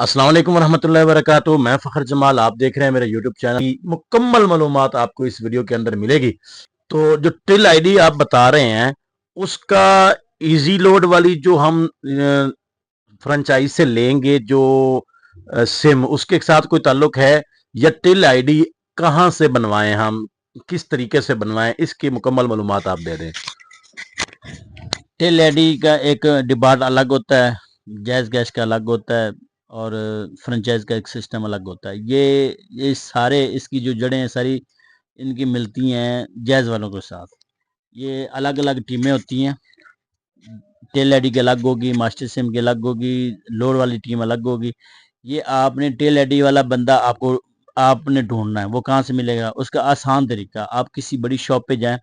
अस्सलाम वालेकुम रहमतुल्लाहि वबरकातुहू। मैं फ़खर जमाल, आप देख रहे हैं मेरे यूट्यूब चैनल की मुकम्मल मालूमात आपको इस वीडियो के अंदर मिलेगी। तो जो टिल आईडी आप बता रहे हैं, उसका इजी लोड वाली जो हम फ्रेंचाइज से लेंगे जो सिम, उसके साथ कोई ताल्लुक है, या टिल आईडी कहाँ से बनवाएं, हम किस तरीके से बनवाएं, इसकी मुकम्मल मालूमात आप दे दें। टेल आईडी का एक डिपार्ट अलग होता है, जैज़ गैस का अलग होता है और फ्रेंचाइज का एक सिस्टम अलग होता है। ये सारे इसकी जो जड़ें हैं सारी इनकी मिलती हैं जैज़ वालों के साथ। ये अलग अलग टीमें होती हैं, टेल आईडी की अलग होगी, मास्टर सिम की अलग होगी, लोड वाली टीम अलग होगी। ये आपने टेल आईडी वाला बंदा आपने ढूंढना है। वो कहाँ से मिलेगा? उसका आसान तरीका, आप किसी बड़ी शॉप पे जाएं,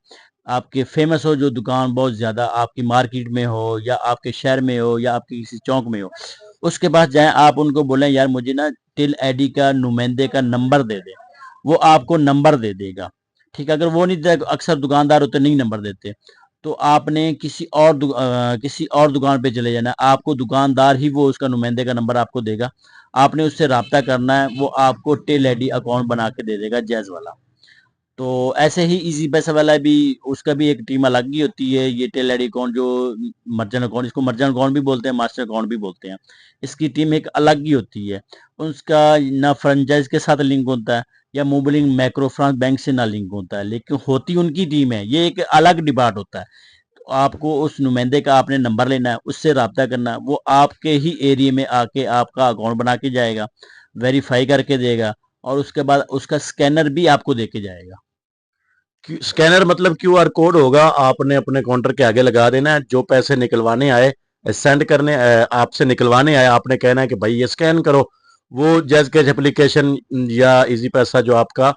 आपके फेमस हो जो दुकान बहुत ज़्यादा आपकी मार्केट में हो या आपके शहर में हो या आपके किसी चौक में हो, उसके पास जाएं, आप उनको बोलें यार मुझे ना टिल आईडी का नुमाइंदे का नंबर दे दे। वो आपको नंबर दे देगा। ठीक है, अगर वो नहीं दे, अक्सर दुकानदार होते नहीं नंबर देते, तो आपने किसी और दुकान पे चले जाना। आपको दुकानदार ही वो उसका नुमाइंदे का नंबर आपको देगा, आपने उससे रब्ता करना है, वो आपको टेल आईडी अकाउंट बना के दे देगा जैज़ वाला। तो ऐसे ही इजी पैसा वाला भी, उसका भी एक टीम अलग ही होती है। ये टेल आईडी अकाउंट जो मर्चेंट अकाउंट, इसको मर्चेंट अकाउंट भी बोलते हैं, मास्टर अकाउंट भी बोलते हैं, इसकी टीम एक अलग ही होती है। उसका ना फ्रेंचाइज के साथ लिंक होता है या मोबिलिंग माइक्रो फ्रांस बैंक से ना लिंक होता है, लेकिन होती उनकी टीम है। ये एक अलग डिपार्ट होता है। तो आपको उस नुमाइंदे का आपने नंबर लेना है, उससे रब्ता करना है, वो आपके ही एरिया में आके आपका अकाउंट बना के जाएगा, वेरीफाई करके देगा और उसके बाद उसका स्कैनर भी आपको दे के जाएगा। स्कैनर मतलब क्यूआर कोड होगा, आपने अपने काउंटर के आगे लगा देना है। जो पैसे निकलवाने आए, सेंड करने आपसे निकलवाने आए, आपने कहना है कि भाई ये स्कैन करो। वो जैज कैश एप्लीकेशन या इजी पैसा जो आपका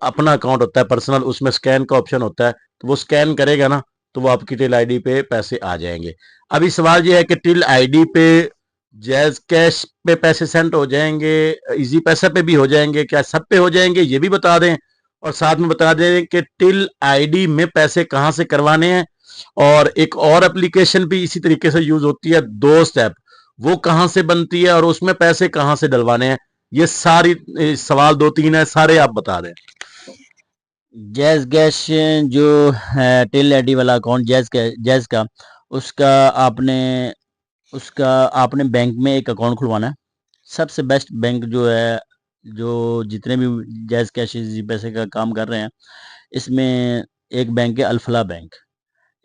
अपना अकाउंट होता है पर्सनल, उसमें स्कैन का ऑप्शन होता है, तो वो स्कैन करेगा ना, तो वो आपकी टिल आईडी पे पैसे आ जाएंगे। अभी सवाल ये है कि टिल आईडी पे जैज कैश पे पैसे सेंड हो जाएंगे, इजी पैसा पे भी हो जाएंगे, क्या सब पे हो जाएंगे, ये भी बता दें। और साथ में बता दें कि टिल आईडी में पैसे कहां से करवाने हैं। और एक और एप्लीकेशन भी इसी तरीके से यूज होती है, दोस्त ऐप, वो कहां से बनती है और उसमें पैसे कहां से डलवाने हैं। ये सारी सवाल दो तीन है, सारे आप बता दें। जैज़ गैस जो है टेल आईडी वाला अकाउंट जैज़ का, उसका आपने उसका आपने बैंक में एक अकाउंट खुलवाना है। सबसे बेस्ट बैंक जो है, जो जितने भी जैज़ कैश इज़ी पैसे का काम कर रहे हैं, इसमें एक बैंक है अल-फलाह बैंक।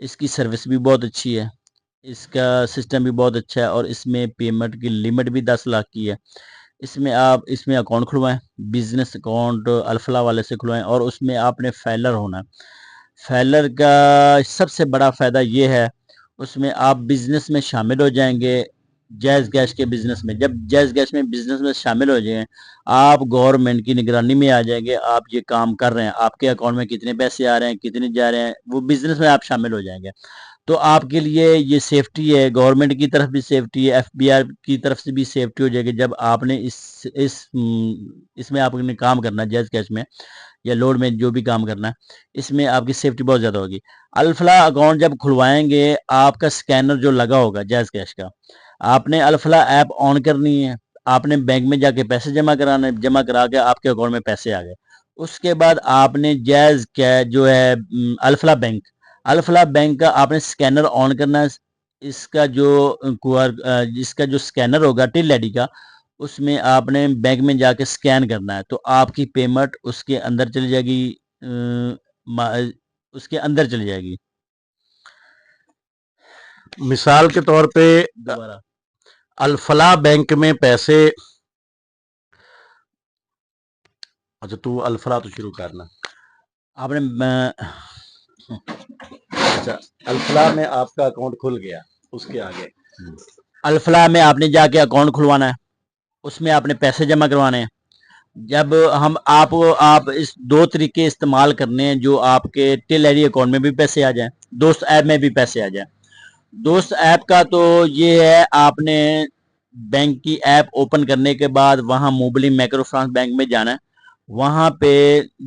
इसकी सर्विस भी बहुत अच्छी है, इसका सिस्टम भी बहुत अच्छा है और इसमें पेमेंट की लिमिट भी 10 लाख की है। इसमें अकाउंट खुलवाएँ, बिज़नेस अकाउंट अल-फलाह वाले से खुलवाएँ और उसमें आपने फ़ैलर होना है। फ़ैलर का सबसे बड़ा फ़ायदा ये है, उसमें आप बिज़नेस में शामिल हो जाएँगे, जैज़ गैस के बिज़नेस में। जब जैज़ गैस में बिज़नेस में शामिल हो जाएँ, आप गवर्नमेंट की निगरानी में आ जाएँगे, आप ये काम कर रहे हैं, आपके अकाउंट में कितने पैसे आ रहे हैं, कितने जा रहे हैं, वो बिज़नेस में आप शामिल हो जाएँगे। तो आपके लिए ये सेफ्टी है, गवर्नमेंट की तरफ भी सेफ्टी है, एफबीआर की तरफ से भी सेफ्टी हो जाएगी। जब आपने इसमें आपने काम करना है जैज़ कैश में या लोड में जो भी काम करना है, इसमें आपकी सेफ्टी बहुत ज़्यादा होगी। अल-फलाह अकाउंट जब खुलवाएँगे, आपका स्कैनर जो लगा होगा जैज़ कैश का, आपने अल-फलाह ऐप ऑन करनी है, आपने बैंक में जाके पैसे जमा कराने, जमा करा के आपके अकाउंट में पैसे आ गए। उसके बाद आपने जैज़ कै जो है अल-फलाह बैंक का आपने स्कैनर ऑन करना है। इसका जो स्कैनर होगा टिल आईडी का, उसमें आपने बैंक में जाके स्कैन करना है, तो आपकी पेमेंट उसके अंदर चली जाएगी। अ, मा उसके अंदर चली जाएगी। मिसाल के तौर पे दोबारा अल-फलाह बैंक में पैसे, अच्छा तू अल-फलाह तो शुरू करना। आपने अच्छा, अल-फलाह में आपका अकाउंट खुल गया, उसके आगे अल-फलाह में आपने जाके अकाउंट खुलवाना है, उसमें आपने पैसे जमा करवाने हैं। जब हम आप इस 2 तरीके इस्तेमाल करने हैं, जो आपके टिल आईडी अकाउंट में भी पैसे आ जाएँ, दोस्त ऐप में भी पैसे आ जाएँ। दोस्त ऐप का तो ये है, आपने बैंक की ऐप ओपन करने के बाद वहाँ मोबिलिंग माइक्रो फाइनेंस बैंक में जाना है। वहाँ पे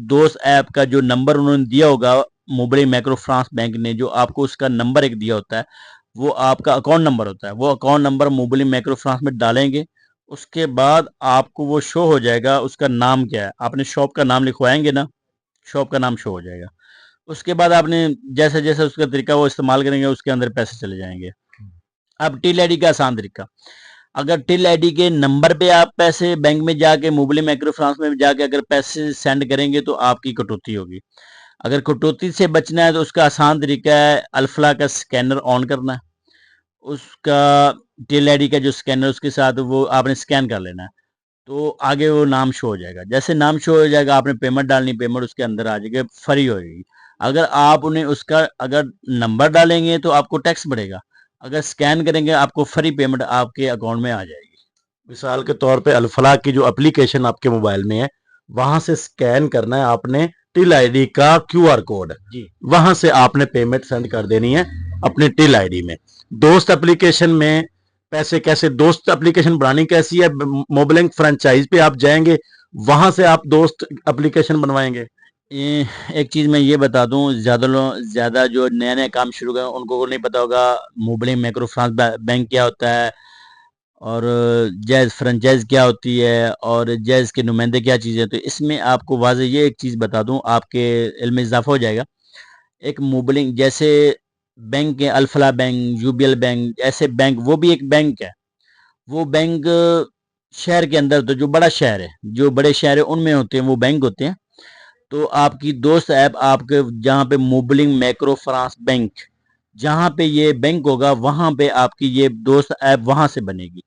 दोस्त ऐप का जो नंबर उन्होंने दिया होगा, मोबिलिंग माइक्रो फाइनेंस बैंक ने जो आपको उसका नंबर एक दिया होता है, वो आपका अकाउंट नंबर होता है। वो account number Mobilink micro finance में डालेंगे, اس کے بعد آپ کو وہ شو ہو جائے گا اس کا نام کیا ہے. آپ نے شاپ کا نام لکھوائیں گے نا, شاپ کا نام شو ہو جائے گا. اس کے بعد آپ نے جیسے جیسے اس کا طریقہ وہ استعمال کریں گے اس کے اندر پیسے چلے جائیں گے. اب ٹل آئی ڈی کا آسان طریقہ, اگر ٹل آئی ڈی کے نمبر پہ آپ پیسے بینک میں جا کے موبلی مائکرو فنانس میں جا کے اگر پیسے سینڈ کریں گے تو آپ کی کٹوتی ہوگی. اگر کٹوتی سے بچنا ہے تو اس کا آسان طریقہ ہے الفلا کا سکینر آن کرنا ہے. اس کا ٹل آئی ڈی کا جو سکینر اس کے ساتھ وہ آپ نے سکین کر لینا ہے تو آگے وہ نام شو ہو جائے گا. جیسے نام شو ہو جائے گا آپ نے پیمنٹ ڈالنی, پیمنٹ اس کے اندر آ جائے گی, فری ہو جائے گی. اگر آپ نے اس کا اگر نمبر ڈالیں گے تو آپ کو ٹیکس بڑھے گا, اگر سکین کریں گے آپ کو فری پیمنٹ آپ کے اکاؤنٹ میں آ جائے گی. مثال کے طور پہ الفلاح کی جو اپلیکیشن آپ کے موبائل میں ہے وہاں سے سکین کرنا ہے آپ نے ٹل آئی ڈی کا کیو آر کوڈ, جی وہاں سے آپ نے پیمنٹ سینڈ کر دینی ہے اپنے ٹل آئی ڈی میں. دوست اپلیکیشن میں پیسے کیسے, دوست اپلیکیشن بنانی کیسی ہے, موبلنک فرنچائز پہ آپ جائیں گے وہاں سے آپ دوست اپلیکیشن بنوائیں گے. ایک چیز میں یہ بتا دوں, زیادہ جو نیا نیا کام شروع کریں ان کو نہیں پتا ہوگا موبلی مائکرو فنانس بینک کیا ہوتا ہے اور جائز فرنچائز کیا ہوتی ہے اور جائز کے نمائندے کیا چیزیں. تو اس میں آپ کو واضح یہ ایک چیز بتا دوں, آپ کے علم میں اضافہ ہو جائے گا. ایک موبلنگ جیسے بینک ہے, Alfalah bank, U B L bank, ایسے بینک وہ بھی ایک بینک ہے. وہ بینک شہر کے اندر تو جو بڑا شہر ہے, جو بڑے شہر ہے ان میں ہوتے ہیں وہ بینک ہوتے ہیں. تو آپ کی دوست ایپ آپ کے جہاں پہ موبلنگ مائکرو فنانس بینک جہاں پہ یہ بینک ہوگا وہاں پہ آپ کی یہ دوست ایپ وہاں سے بنے گی.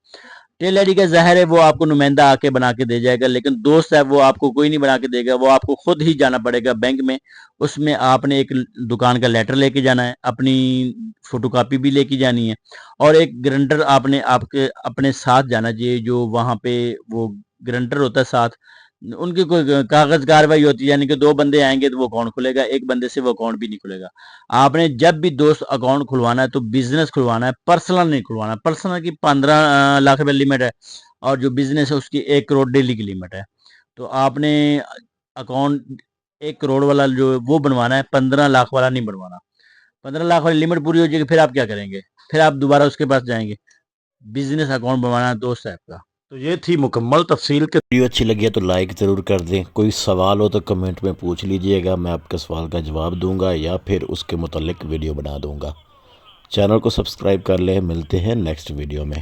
ٹیل آئی ڈی کا ظاہر ہے وہ آپ کو نمائندہ آ کے بنا کے دے جائے گا, لیکن دوست ایپ وہ آپ کو کوئی نہیں بنا کے دے گا, وہ آپ کو خود ہی جانا پڑے گا بینک میں. اس میں آپ نے ایک دکان کا لیٹر لے کے جانا ہے, اپنی فوٹو کاپی بھی لے کے جانی ہے, اور ایک گرنٹر آپ نے آپ کے اپنے ساتھ جانا چاہیے. جو وہاں پہ وہ گرنٹر ہوتا ہے ساتھ, ان کی کوئی کاغذ کاروائی ہوتی ہے, یعنی کہ 2 بندے آئیں گے تو وہ اکاؤنٹ کھلے گا, ایک بندے سے وہ اکاؤنٹ بھی نہیں کھلے گا. آپ نے جب بھی دوست اکاؤنٹ کھلوانا ہے تو بزنس کھلوانا ہے, پرسنل نہیں کھلوانا. پرسنل کی 15 لاکھ روپے لمٹ ہے اور جو بزنس ہے اس کی 1 کروڑ ڈیلی کی لمٹ ہے. تو آپ نے اکاؤنٹ 1 کروڑ والا جو وہ بنوانا ہے, 15 لاکھ والا نہیں بنوانا. 15 لاکھ والی لمٹ پوری ہو جائے گی, پھر آپ کیا کریں گے, پھر آپ دوبارہ اس کے پاس جائیں گے. بزنس اکاؤنٹ بنوانا ہے دوست صاحب کا. تو یہ تھی مکمل تفصیل کے. ویڈیو اچھی لگی ہے تو لائک ضرور کر دیں. کوئی سوال ہو تو کمنٹ میں پوچھ لیجئے گا, میں آپ کے سوال کا جواب دوں گا یا پھر اس کے متعلق ویڈیو بنا دوں گا. چینل کو سبسکرائب کر لیں. ملتے ہیں نیکسٹ ویڈیو میں.